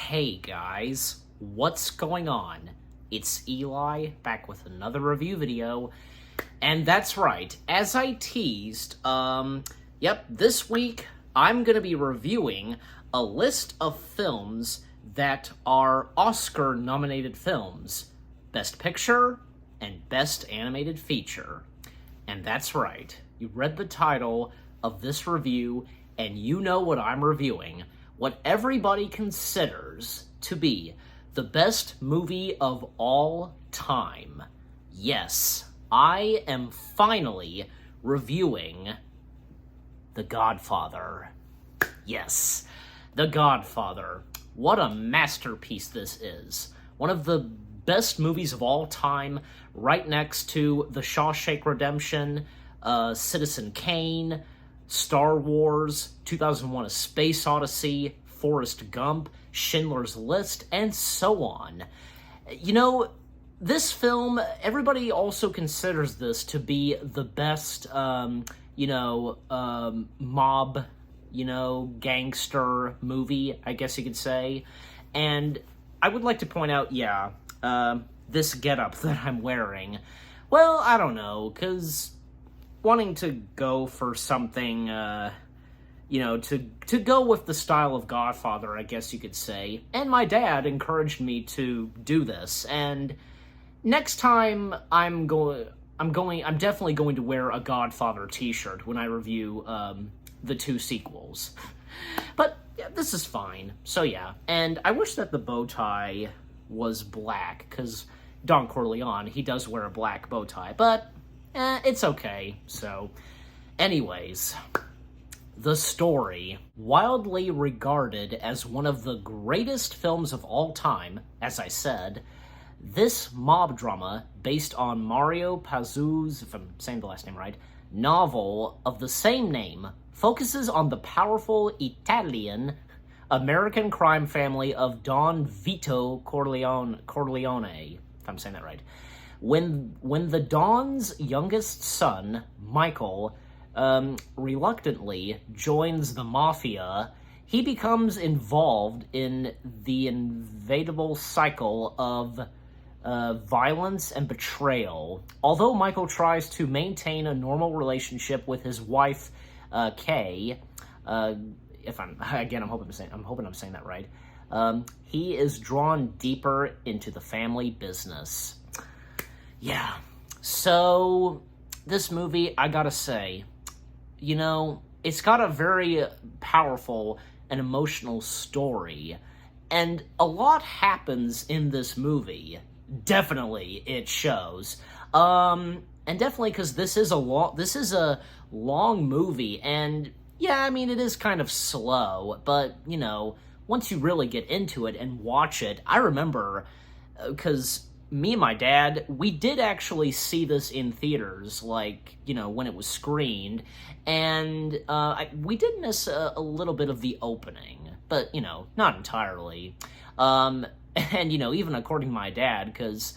Hey guys, what's going on? It's Eli, back with another review video, and that's right, as I teased, this week I'm gonna be reviewing a list of films that are Oscar-nominated films, Best Picture and Best Animated Feature. And that's right, you read the title of this review, and you know what I'm reviewing. What everybody considers to be the best movie of all time. Yes, I am finally reviewing The Godfather. Yes, The Godfather. What a masterpiece this is. One of the best movies of all time, right next to The Shawshank Redemption, Citizen Kane, Star Wars, 2001: A Space Odyssey, Forrest Gump, Schindler's List, and so on. You know, this film, everybody also considers this to be the best, mob, gangster movie, I guess you could say. And I would like to point out, this getup that I'm wearing, well, I don't know, because wanting to go for something, to go with the style of Godfather, I guess you could say. And my dad encouraged me to do this. And next time I'm definitely going to wear a Godfather t-shirt when I review the two sequels. But yeah, this is fine. So yeah, and I wish that the bow tie was black, because Don Corleone, he does wear a black bow tie, but it's okay. So, anyways, the story, wildly regarded as one of the greatest films of all time, as I said, this mob drama, based on Mario Puzo's, if I'm saying the last name right, novel of the same name, focuses on the powerful Italian-American crime family of Don Vito Corleone, if I'm saying that right. When the Don's youngest son, Michael, reluctantly joins the mafia, he becomes involved in the inevitable cycle of violence and betrayal. Although Michael tries to maintain a normal relationship with his wife, Kay, I'm hoping I'm saying that right. He is drawn deeper into the family business. Yeah, so this movie, I gotta say, it's got a very powerful and emotional story, and a lot happens in this movie. Definitely, it shows. And definitely because this is a long movie, and yeah, I mean, it is kind of slow, but, once you really get into it and watch it, I remember, because me and my dad, we did actually see this in theaters, when it was screened, and we did miss a little bit of the opening, but, not entirely. And, even according to my dad, because,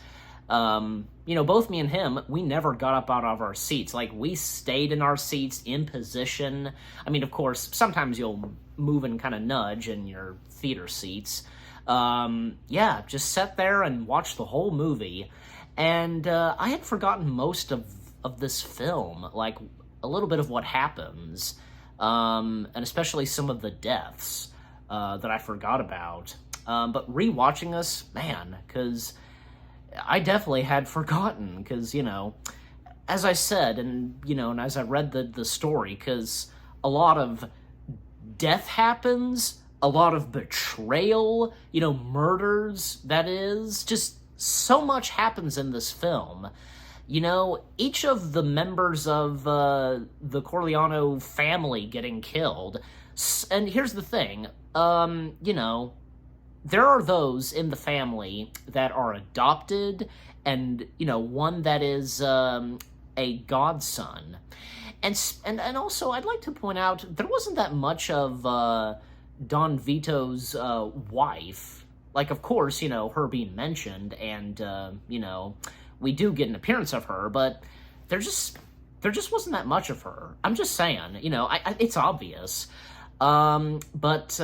both me and him, we never got up out of our seats. We stayed in our seats, in position. I mean, of course, sometimes you'll move and kind of nudge in your theater seats. Just sat there and watched the whole movie. And I had forgotten most of this film, a little bit of what happens, and especially some of the deaths that I forgot about. But rewatching this, man, because I definitely had forgotten, because, as I said, and as I read the story, because a lot of death happens, a lot of betrayal, murders, that is, just so much happens in this film. Each of the members of the Corleone family getting killed, and here's the thing, there are those in the family that are adopted, and, one that is a godson. And also, I'd like to point out, there wasn't that much of Don Vito's wife. Of course, her being mentioned, and, we do get an appearance of her, but there just wasn't that much of her. I'm just saying, it's obvious. But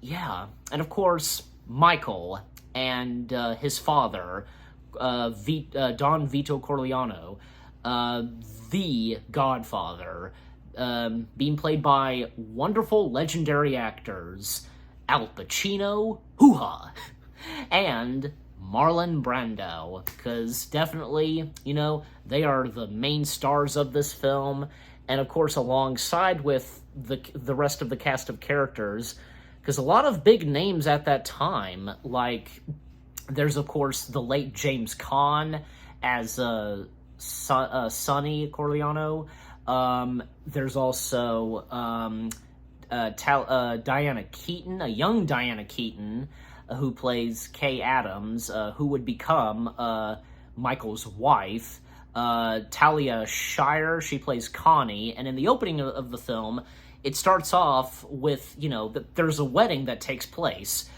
yeah, and of course, Michael and his father, Don Vito Corleone, the Godfather, being played by wonderful, legendary actors Al Pacino, hoo-ha, and Marlon Brando, because definitely, they are the main stars of this film, and of course, alongside with the rest of the cast of characters, because a lot of big names at that time, like, there's, of course, the late James Caan as Sonny Corleone. There's also Diana Keaton, a young Diana Keaton, who plays Kay Adams, who would become Michael's wife. Talia Shire, she plays Connie, and in the opening of the film, it starts off with, there's a wedding that takes place,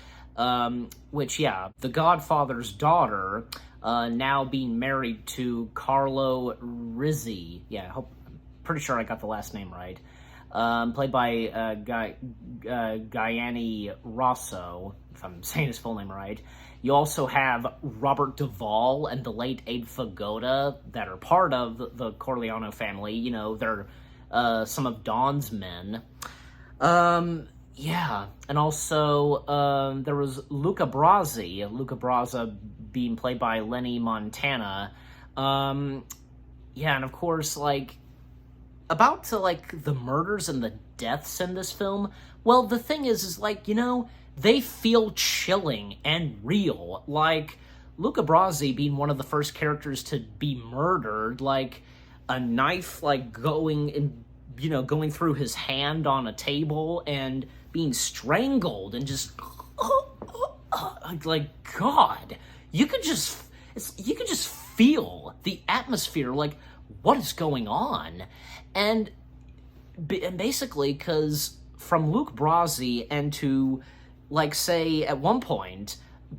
which, the Godfather's daughter, now being married to Carlo Rizzi. Yeah, I'm pretty sure I got the last name right. Played by Gianni Rosso, if I'm saying his full name right. You also have Robert Duvall and the late Abe Vigoda that are part of the Corleone family. They're some of Don's men. And also there was Luca Brasi being played by Lenny Montana. And of course, about to, the murders and the deaths in this film, well, the thing is they feel chilling and real. Luca Brasi being one of the first characters to be murdered, a knife, going through his hand on a table and being strangled and just, God, you could just feel the atmosphere, what is going on? And basically, because from Luke Brasi and to, say, at one point,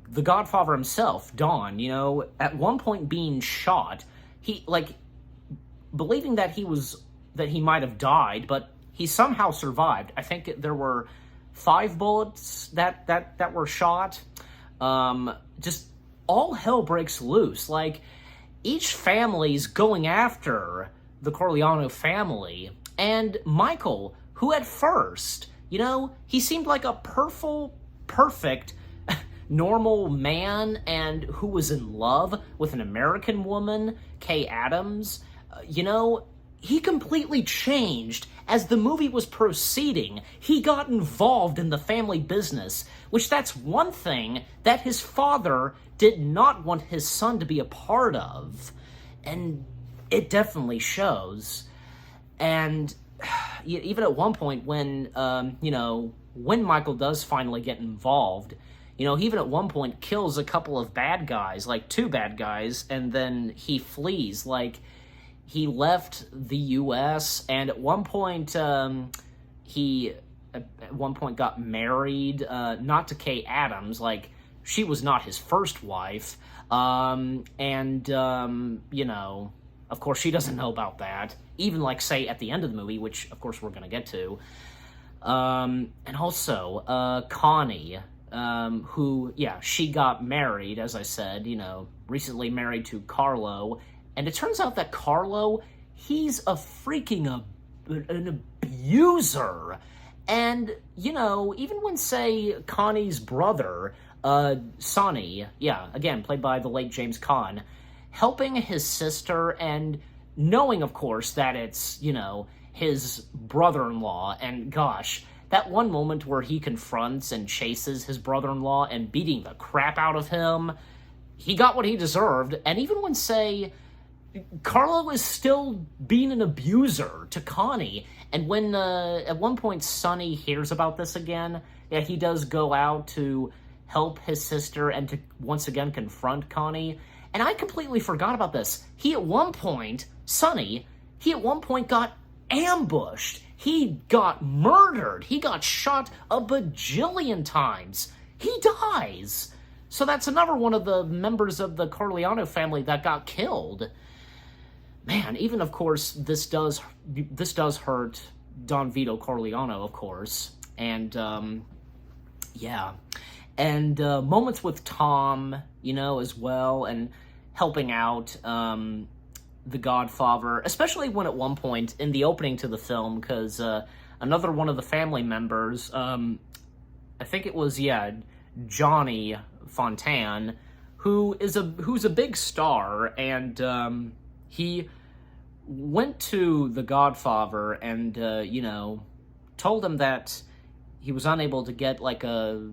the Godfather himself, Don, at one point being shot, he, believing that he might have died, but he somehow survived. I think there were 5 bullets that were shot. Just all hell breaks loose. Each family's going after the Corleone family, and Michael, who at first, he seemed like a perfect, normal man, and who was in love with an American woman, Kay Adams, he completely changed as the movie was proceeding. He got involved in the family business, which that's one thing that his father did not want his son to be a part of. And it definitely shows. And even at one point when, when Michael does finally get involved, he even at one point kills a couple of bad guys, 2 bad guys, and then he flees. He left the U.S., and at one point, he got married, not to Kay Adams, she was not his first wife, of course, she doesn't know about that, even, say, at the end of the movie, which, of course, we're going to get to. And also, Connie, who, she got married, as I said, recently married to Carlo, and it turns out that Carlo, he's a freaking an abuser. And, even when, say, Connie's brother, Sonny, again, played by the late James Caan, helping his sister and knowing, of course, that it's, his brother-in-law, and gosh, that one moment where he confronts and chases his brother-in-law and beating the crap out of him, he got what he deserved. And even when, say, Carlo is still being an abuser to Connie, and when at one point Sonny hears about this again, he does go out to help his sister and to once again confront Connie. And I completely forgot about this. Sonny, he at one point got ambushed. He got murdered. He got shot a bajillion times. He dies. So that's another one of the members of the Corleone family that got killed. Man, even, of course, this does hurt Don Vito Corleone, of course. And, Yeah. And moments with Tom, as well, and helping out the Godfather, especially when at one point in the opening to the film, because another one of the family members, I think it was, Johnny Fontaine, who's a big star, and he went to the Godfather and, told him that he was unable to get, like, a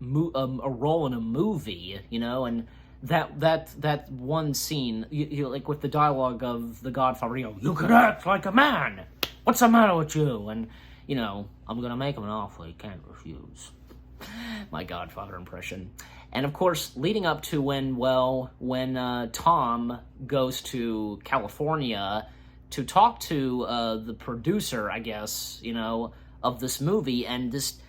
role in a movie, and that one scene, like with the dialogue of the Godfather, you could act like a man. What's the matter with you? And I'm gonna make him an offer he can't refuse. My Godfather impression. And of course, leading up to when Tom goes to California to talk to the producer, I guess, of this movie, and this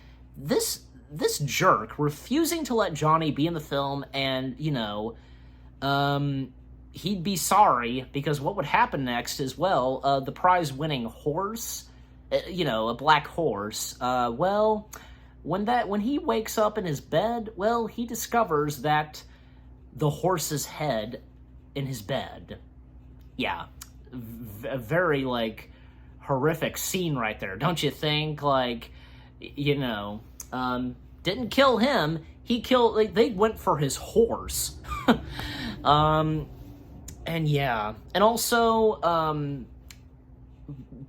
jerk refusing to let Johnny be in the film, and, he'd be sorry, because what would happen next is, the prize-winning horse, a black horse, when he wakes up in his bed, he discovers that the horse's head in his bed. Yeah, a very, horrific scene right there, don't you think? Didn't kill him. He killed. They went for his horse. And yeah, and also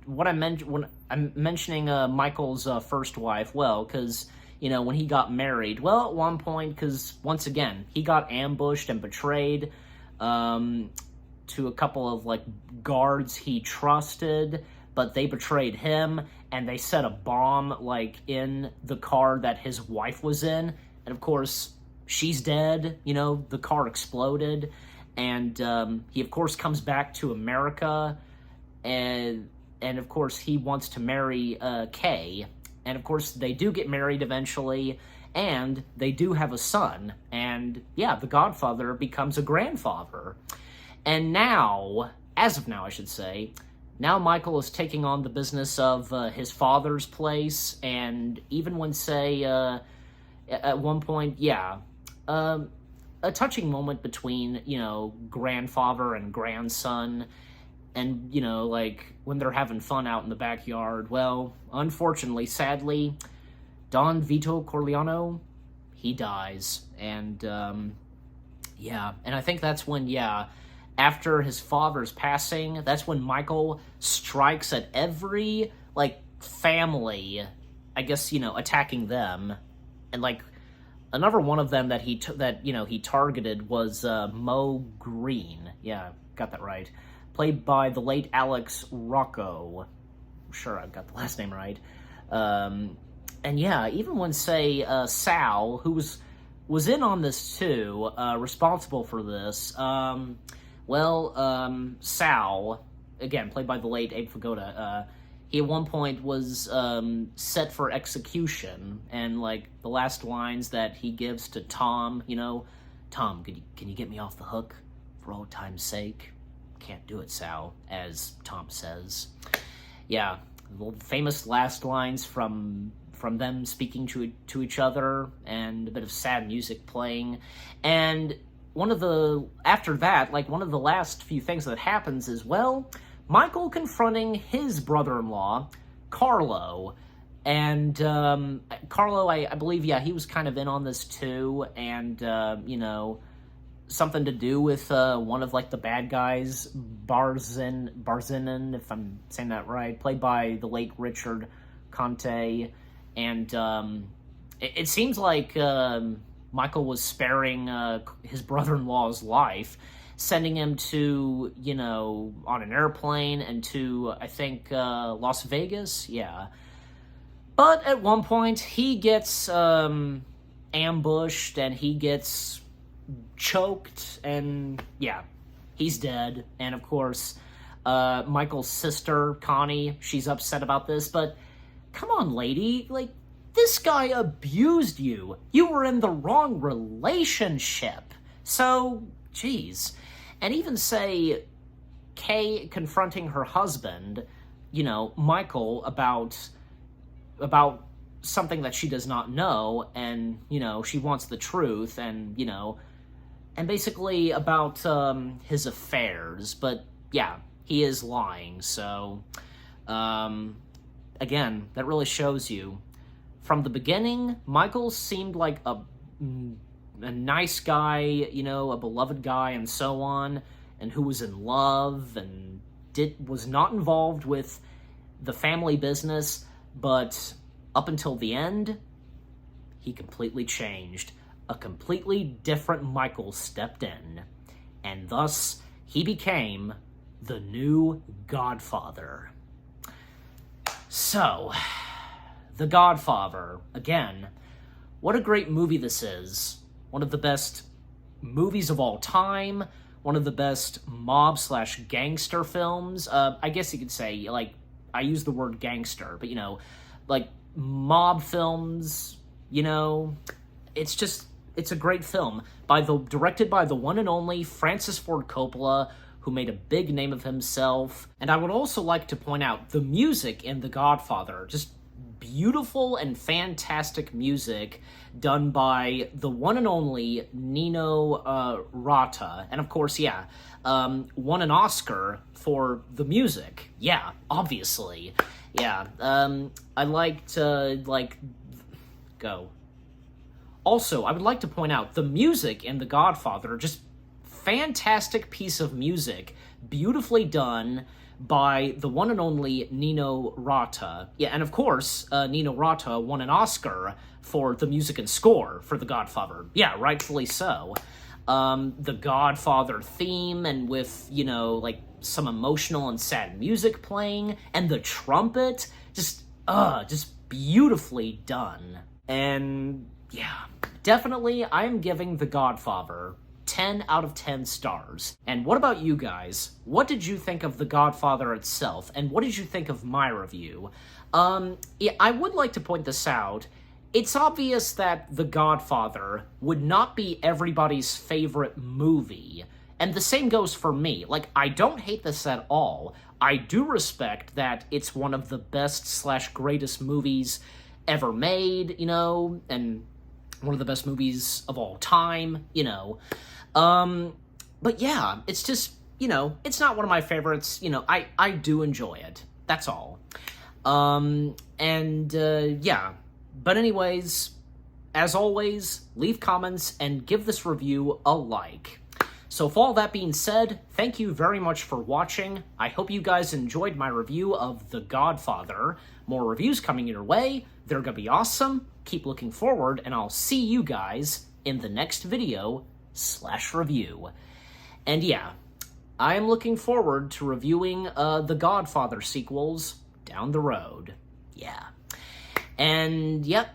what I mentioned when I'm mentioning Michael's first wife. Because when he got married, at one point, because once again he got ambushed and betrayed to a couple of guards he trusted. But they betrayed him, and they set a bomb, in the car that his wife was in. And, of course, she's dead. The car exploded. And he, of course, comes back to America. And of course, he wants to marry Kay. And, of course, they do get married eventually. And they do have a son. And, yeah, the Godfather becomes a grandfather. And now, as of now, I should say, now Michael is taking on the business of his father's place, and even when, say, at one point, a touching moment between, grandfather and grandson, and, when they're having fun out in the backyard. Unfortunately, sadly, Don Vito Corleone, he dies, and, and I think that's when, after his father's passing, that's when Michael strikes at every, family, I guess, attacking them. And, another one of them that he targeted was Mo Green. Yeah, got that right. Played by the late Alex Rocco. I'm sure I've got the last name right. And yeah, even when, say, Sal, who was in on this too, responsible for this, Sal, again, played by the late Abe Vigoda, he at one point was set for execution, and, the last lines that he gives to Tom, Tom, can you get me off the hook for old time's sake? Can't do it, Sal, as Tom says. Yeah, the famous last lines from them speaking to each other, and a bit of sad music playing, and after that, one of the last few things that happens is, Michael confronting his brother-in-law, Carlo, and Carlo, I believe, he was kind of in on this too, and, something to do with one of, the bad guys, Barzinen, if I'm saying that right, played by the late Richard Conte, and it seems like Michael was sparing his brother-in-law's life, sending him to, on an airplane and to, I think, Las Vegas, yeah. But at one point, he gets ambushed, and he gets choked, and, yeah, he's dead. And, of course, Michael's sister, Connie, she's upset about this, but come on, lady, this guy abused you. You were in the wrong relationship. So, geez. And even, say, Kay confronting her husband, Michael, about something that she does not know, and, she wants the truth, and, and basically about his affairs, but yeah, he is lying, so, again, that really shows you. From the beginning, Michael seemed like a nice guy, a beloved guy, and so on, and who was in love, and was not involved with the family business, but up until the end, he completely changed. A completely different Michael stepped in, and thus he became the new Godfather. So, The Godfather, again, what a great movie this is. One of the best movies of all time, one of the best mob/gangster films. I guess you could say, I use the word gangster, but, mob films, it's a great film. Directed by the one and only Francis Ford Coppola, who made a big name of himself. And I would also like to point out the music in The Godfather, just beautiful and fantastic music done by the one and only Nino Rota. And of course, won an Oscar for the music. Yeah, obviously. Yeah, I liked, go. Also, I would like to point out the music in The Godfather, just fantastic piece of music, beautifully done by the one and only Nino Rota. Yeah, and of course, Nino Rota won an Oscar for the music and score for The Godfather. Yeah, rightfully so. The Godfather theme, and with, some emotional and sad music playing, and the trumpet, just beautifully done. And, yeah, definitely, I am giving The Godfather 10 out of 10 stars. And what about you guys? What did you think of The Godfather itself? And what did you think of my review? I would like to point this out. It's obvious that The Godfather would not be everybody's favorite movie. And the same goes for me. I don't hate this at all. I do respect that it's one of the best/greatest movies ever made, and one of the best movies of all time, But yeah, it's just, it's not one of my favorites. I do enjoy it. That's all. Yeah. But anyways, as always, leave comments and give this review a like. So with all that being said, thank you very much for watching. I hope you guys enjoyed my review of The Godfather. More reviews coming your way. They're gonna be awesome. Keep looking forward, and I'll see you guys in the next video/review. And yeah, I am looking forward to reviewing the Godfather sequels down the road. Yeah. And yep,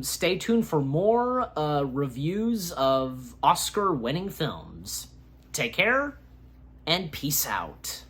stay tuned for more reviews of Oscar-winning films. Take care, and peace out.